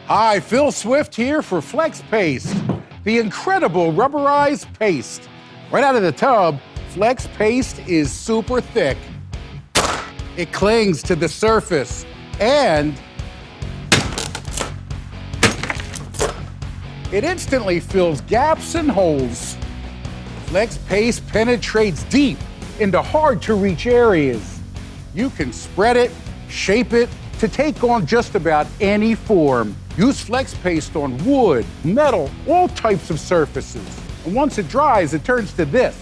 Hi, Phil Swift here for Flex Paste, the incredible rubberized paste. Right out of the tub, Flex Paste is super thick. It clings to the surface and it instantly fills gaps and holes. Flex Paste penetrates deep into hard-to-reach areas. You can spread it, shape it to take on just about any form. Use Flex Paste on wood, metal, all types of surfaces. And once it dries, it turns to this,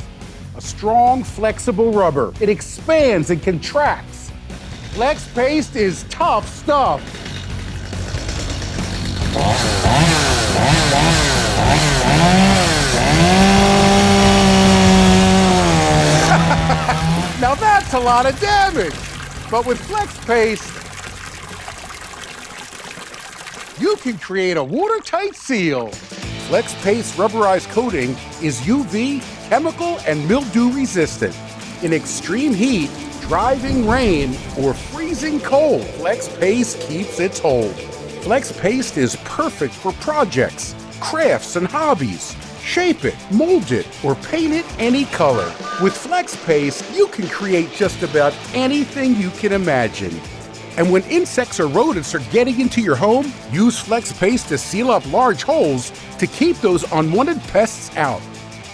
a strong, flexible rubber. It expands and contracts. Flex Paste is tough stuff. Now that's a lot of damage. But with Flex Paste, you can create a watertight seal. Flex Paste rubberized coating is UV, chemical, and mildew resistant. In extreme heat, driving rain, or freezing cold, Flex Paste keeps its hold. Flex Paste is perfect for projects, crafts, and hobbies. Shape it, mold it, or paint it any color. With Flex Paste, you can create just about anything you can imagine. And when insects or rodents are getting into your home, use Flex Paste to seal up large holes to keep those unwanted pests out.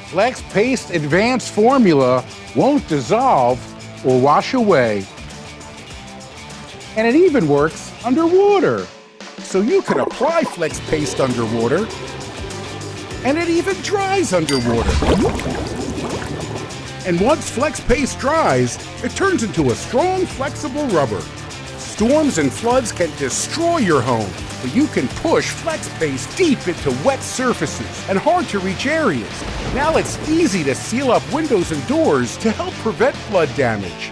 Flex Paste Advanced Formula won't dissolve or wash away. And it even works underwater. So you can apply Flex Paste underwater, and it even dries underwater. And once Flex Paste dries, it turns into a strong, flexible rubber. Storms and floods can destroy your home, but you can push Flex Paste deep into wet surfaces and hard-to-reach areas. Now it's easy to seal up windows and doors to help prevent flood damage.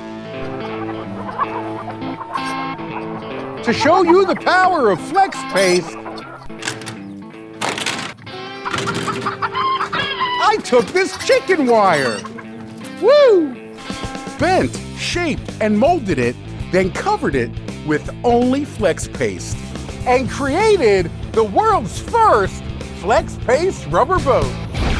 To show you the power of Flex Paste, I took this chicken wire. Woo! Bent, shaped, and molded it, then covered it with only Flex Paste, and created the world's first Flex Paste rubber boat.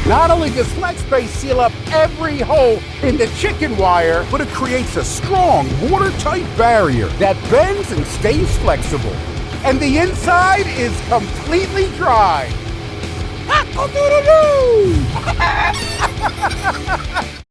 Not only does Flex Paste seal up every hole in the chicken wire, but it creates a strong, watertight barrier that bends and stays flexible. And the inside is completely dry.